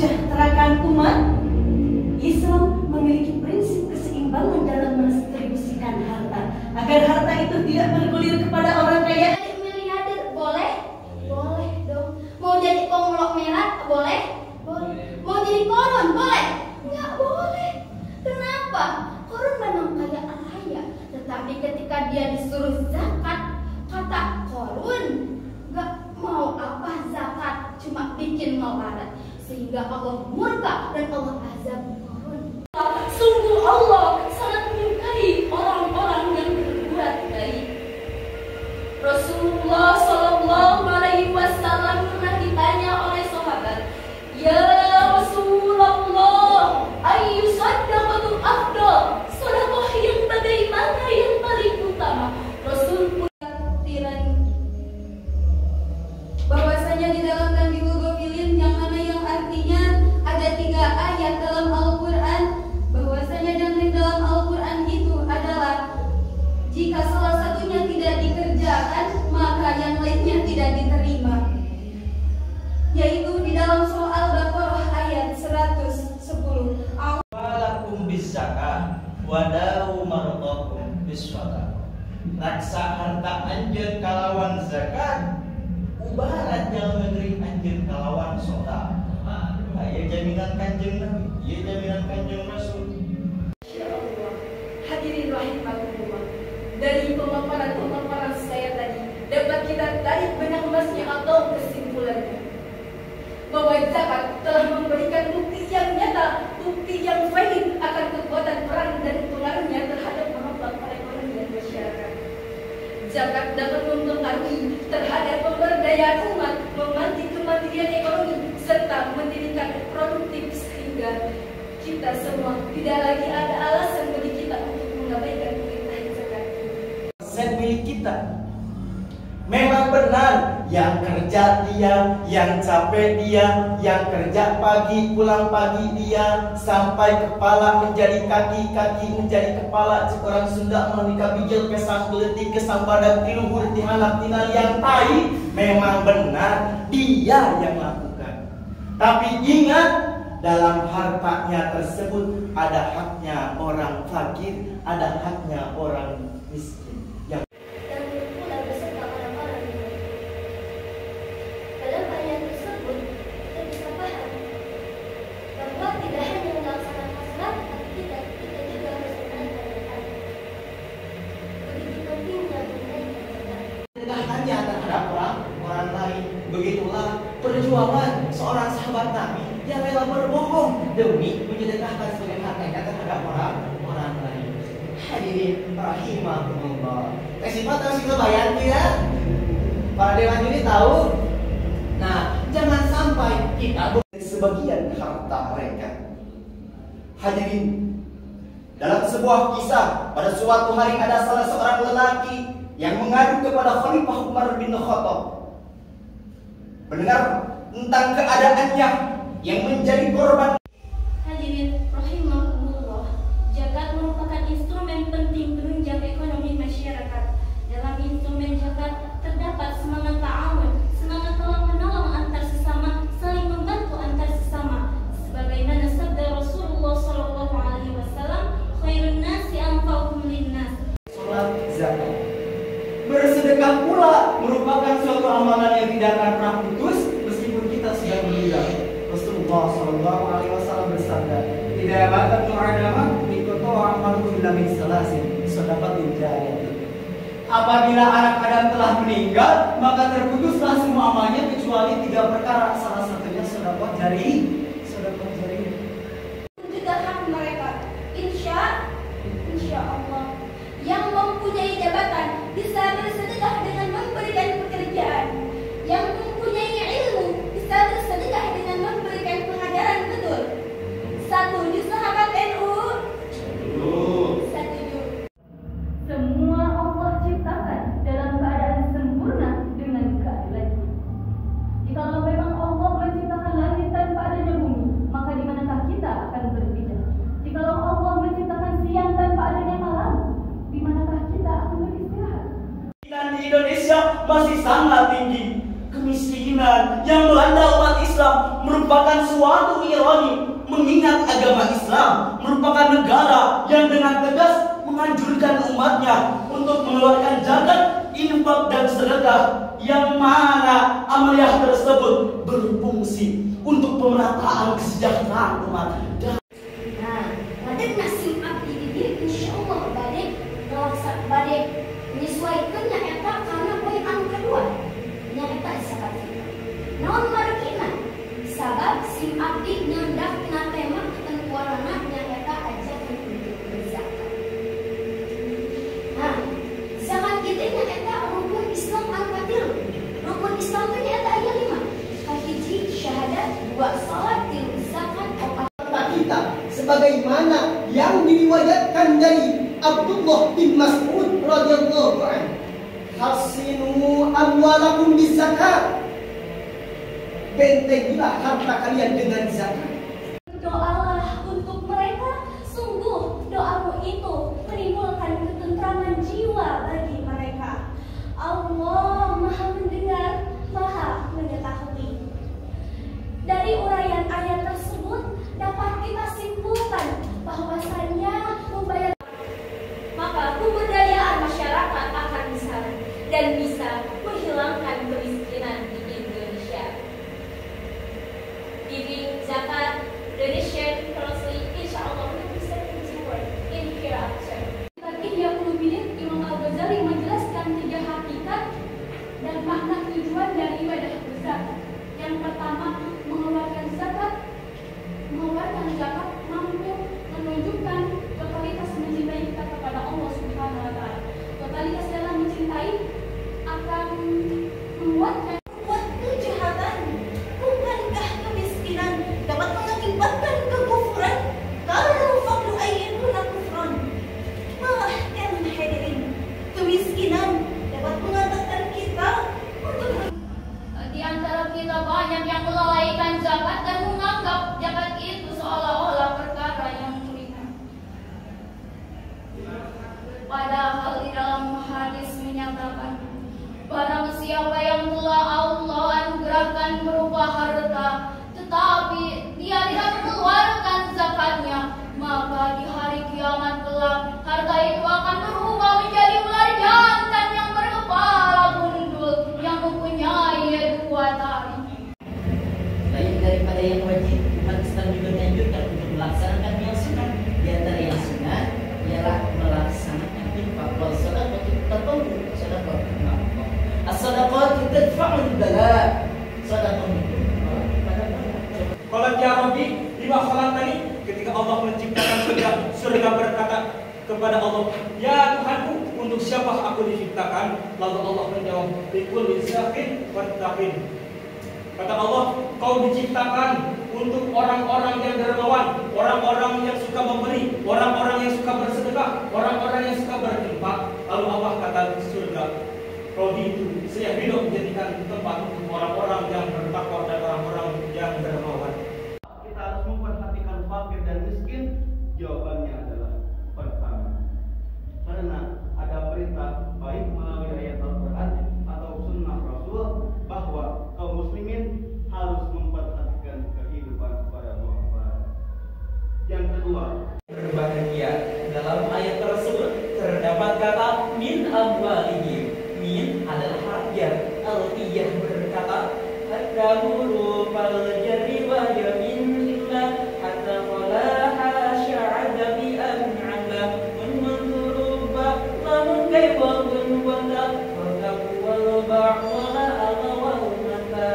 mensejahterakan umat, Islam memiliki prinsip keseimbangan dalam mendistribusikan harta agar harta itu tidak bergulir kepada orang kaya. Jadi miliarder boleh? Boleh dong. Mau jadi konglomerat boleh? Boleh. Mau jadi koron boleh? Nggak boleh. Kenapa? Koron memang kaya raya, tetapi ketika dia disuruh zakat, kata korun nggak mau apa zakat, cuma bikin melarat, sehingga Allah murka dan Allah azab korun. Sungguh Allah sangat menyukai orang-orang yang berbuat baik. Rasulullah Shallallahu Alaihi Wasallam pernah ditanya oleh sahabat, "Ya Rasulullah, ayyu sadaqatu afdal? Sedekah yang bagaimana yang paling utama?" Rasul pun bahwasanya di dalam Tanbihul Ghafilin yang mana yang artinya ada 3 ayat dalam Al-Quran, bahwasanya yang di dalam Al-Quran itu adalah jika salah satunya tidak dikerjakan maka yang lainnya tidak diterima, yaitu di dalam surah Al-Baqarah ayat 110. Walakum bizakat wadawu maradakum biswada. Raksa harta anjeun kalawan zakat, ubarat jalan negeri anjeun kalawan soda. Aya jaminan Kanjeng Nabi, ieu jaminan Kanjeng Rasul. Insyaallah. Hadirin rahimakumullah, dari pemaparan saya tadi dapat kita tarik benang emasnya atau kesimpulannya bahwa zakat telah memberikan bukti yang nyata, bukti yang valid akan kekuatan peran dan pengaruhnya terhadap menopang perekonomian masyarakat. Zakat dapat mempengaruhi terhadap pemberdayaan umat, membantu kemandirian ekonomi, serta mendirikan produktif sehingga kita semua tidak lagi ada alasan bagi kita untuk mengabaikan perintah zakat. Set milik kita. Memang benar, yang kerja dia, yang capek dia, yang kerja pagi pulang pagi dia, sampai kepala menjadi kaki, kaki menjadi kepala. Cik orang Sunda menikah bijil kesang geletik kesang badan tiluhur tihalak tina yang tai. Memang benar dia yang lakukan. Tapi ingat, dalam hartanya tersebut ada haknya orang fakir, ada haknya orang miskin. Hanya terhadap orang lain. Begitulah perjuangan seorang sahabat Nabi yang rela berbohong demi menyedekahkan sebagian hartanya terhadap orang lain. Hadirin rahimahumullah. Sifat harus kebayang ya. Para dewan ini tahu. Nah, jangan sampai kita sebagian harta mereka. Hadirin, dalam sebuah kisah, pada suatu hari ada salah seorang lelaki yang mengadu kepada Khalifah Umar bin Khattab, mendengar tentang keadaannya yang menjadi korban. Hadirin rahimahumullah, zakat merupakan instrumen penting penunjang ekonomi masyarakat. Dalam instrumen zakat terdapat semangat ta'awun, semangat tolong menolong antar sesama, saling membantu antar sesama. Sebagaimana sabda Rasulullah SAW, khairun nasi anfa'uhum linnas. Salat zakat, bersedekah pula merupakan suatu amalan yang tidak akan pernah putus meskipun kita sudah meninggal. Rasulullah SAW bersabda, "Tidak bakat mu'adama mikoto amalu illa min salasin sedaqatin jariyah." Apabila anak Adam telah meninggal, maka terputuslah semua amalnya kecuali 3 perkara, salah satunya sedekah jari. Juga hak mereka, insya Allah, yang mempunyai jabatan bisa bersedekah dengan memberikan pekerjaan, yang mempunyai ilmu bisa bersedekah dengan memberikan pengajaran betul. Setuju sahabat NU? Setuju. Semua Allah ciptakan dalam keadaan sempurna dengan keadilan. Jikalau memang Allah menciptakan langit tanpa adanya bumi, maka di manakah kita akan berpijak? Jikalau Allah menciptakan siang tanpa adanya malam, di manakah kita akan beristirahat? Di Indonesia masih sangat tinggi. kemiskinan yang melanda umat Islam merupakan suatu ironi, mengingat agama Islam merupakan negara yang dengan tegas menganjurkan umatnya untuk mengeluarkan zakat, infak dan sedekah, yang mana amaliyah tersebut berfungsi untuk pemerataan kesejahteraan umat. Badai nasim abdi didir insyaallah badai menyesuaikannya eta karena poin anu kedua nya eta zakat fitrah. Naon margina sabab sim abdi nyandak tina tema ketentuanna nya eta ajakan untuk berzakat. Zakat kitu nya eta rukun Islam al-Fatil. Rukun Islam teh eta aya 5. Kahiji syahadat, 2 salat, 3 zakat, 4 kita sebagaimana yang diriwayatkan dari Abdullah bin Mas'ud radhiyallahu anhu, hasinu amwalakum bizakat, bentengilah harta kalian dengan zakat. Doalah untuk mereka, sungguh doamu itu menimbulkan ketentraman jiwa bagi mereka. Allah Maha mendengar, Maha mengetahui. Dari uraian ayat tersebut dapat kita simpulkan bahwasannya membayar, maka pemberdayaan masyarakat akan besar dan bisa menghilangkan kemiskinan di Indonesia. Giving zakat, donation, closely, insya Allah will be reward in hereafter. Tadi 30 menit Imam Al-Ghazali menjelaskan 3 hakikat dan makna tujuan dari ibadah berzakat. Yang pertama, mengeluarkan zakat mampu menunjukkan totalitas mencintai kita kepada Allah Subhanahu wa Ta'ala. Totalitas dalam mencintai akan menguatkan kejahatan. Bukankah kemiskinan dapat mengakibatkan kekufuran? Kalau fakru ayyuna kufran. Bahkan hadirin, kemiskinan dapat mengantarkan kita untuk Di antara kita banyak yang melalaikan zakat dan menganggap zakat itu seolah-olah perkara yang ringan. Padahal di dalam hadis menyatakan, barang siapa yang telah Allah anugerahkan berupa harta, tetapi dia tidak mengeluarkan zakatnya, maka di hari kiamat kelak harta itu akan berubah menjadi ular jantan yang berkepala gundul yang mempunyai 2 tali. Lain daripada yang wajib, umat Islam juga dianjurkan untuk melaksanakan yang sunat. Di antara yang sunat ialah melaksanakan infak wal shadaqah tatawwu, shadaqah ma'ruf. As-shadaqah tadfa'ul bala. Shadaqah itu Qala ya Rabbi lima khalaqtani, ketika Allah menciptakan surga berkata kepada Allah, ya Tuhanku, untuk siapa aku diciptakan? Lalu Allah menjawab, likulli zakin wattaqin. Kata Allah, kau diciptakan untuk orang-orang yang dermawan, orang-orang yang suka memberi, orang-orang yang suka bersedekah, orang-orang yang suka berinfak. Lalu Allah kata di surga, Rodi itu saya hidup menjadikan tempat untuk orang-orang yang bertakwa dan orang-orang yang dermawan. Kita harus memperhatikan fakir dan miskin. Jawabannya adalah pertama, karena ada perintah baik melalui ayat Al-Quran atau sunnah Rasul bahwa kaum muslimin harus memperhatikan kehidupan para sahabat. Yang kedua, berbahagia. Dalam ayat tersebut terdapat kata min amwalihim. Min adalah harga. Al-Qiyah berkata, hatta hurufal jarri wa yamin illa hatta qalaha sya'ada bi an'ala wa manzuruba lamun kaifa kun wala wal ba'wala wal mata.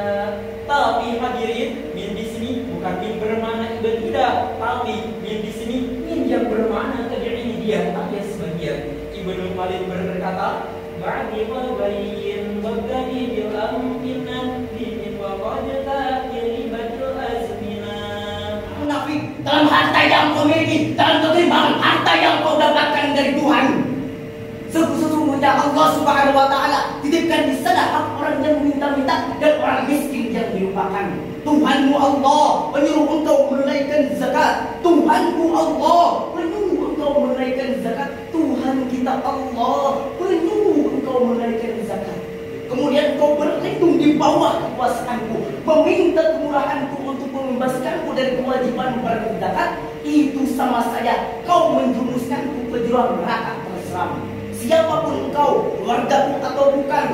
Tapi hadirin, min di sini bukan min bermakna ibadah, tapi min di sini min yang bermakna tabi'in dia alias sebagian. Ibnu Malik berkata, ba'di wabayin wabdani bil amkinan dimin wa qadta iribatul azminah. Munafik dalam harta yang kau miliki, dalam ketimbangan harta yang kau dapatkan dari Tuhan. Sesungguhnya Allah Subhanahu wa Ta'ala titipkan di sana hak orang yang meminta-minta dan orang miskin yang dilupakan. Tuhanmu Allah menyuruh engkau menunaikan zakat. Tuhanmu Allah menyuruh engkau menunaikan zakat. Tuhan kita Allah menyuruh engkau menunaikan zakat. Kemudian kau berlindung di bawah dari kewajiban berzakat, itu sama saja kau menjumuskanku ke jurang neraka terseram. Siapapun engkau, keluargamu atau bukan,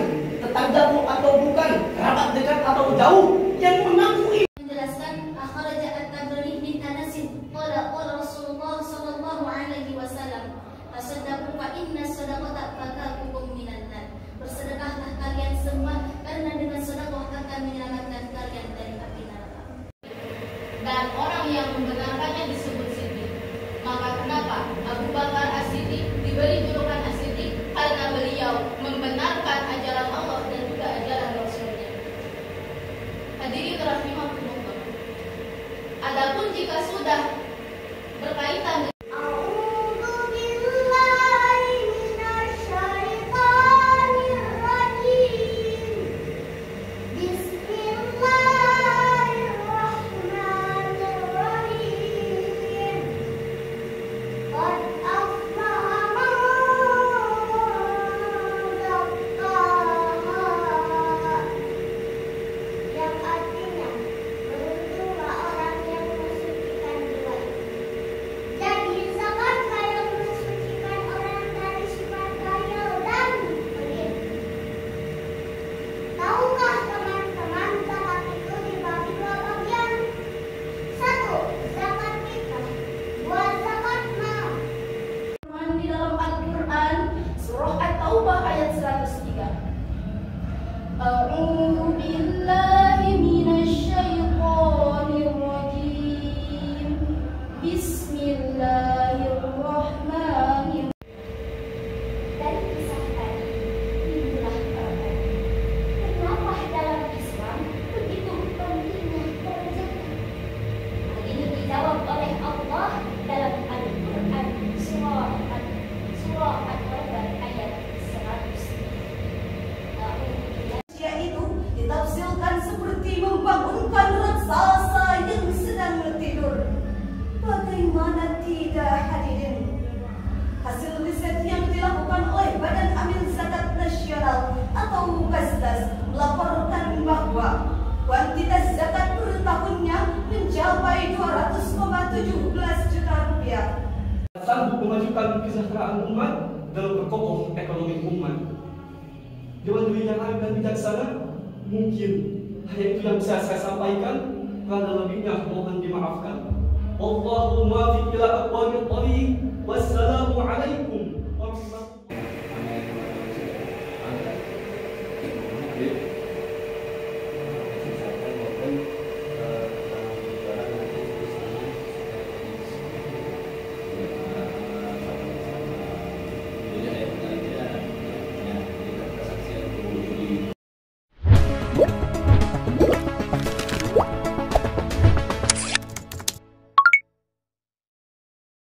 tetanggamu atau bukan, kerabat dekat atau jauh, yang mengaku menjelaskan akhraja at-Tabrani bin Anas qala Rasulullah sallallahu alaihi wasallam tasaddaqu fa inna sadaqata fataqukum minan nar. Bersedekahlah kalian semua karena dengan sedekah akan menyelamatkan kalian dari api neraka. Dan orang yang membenarkannya disebut siddiq. Maka kenapa Abu Bakar As-Siddiq diberi julukan As-Siddiq? Karena beliau membenarkan ajaran Allah dan juga ajaran Rasulnya. Hadirin rahimakumullah. Adapun jika sudah berkaitan ditafsirkan seperti membangunkan raksasa yang sedang tidur. Bagaimana tidak, hadirin? Hasil riset yang dilakukan oleh Badan Amil Zakat Nasional atau Basdas melaporkan bahwa kuantitas zakat per tahunnya mencapai 200,17 juta rupiah. Sanggup memajukan kesejahteraan umat dalam berkokoh ekonomi umat. Dewan Juri yang alim dan bijaksana, mungkin hanya itu yang bisa saya sampaikan. Karena lebihnya mohon dimaafkan. Wallahu muwaffiq ila aqwamit thariq. Wassalamu alaikum warahmatullahi wabarakatuh.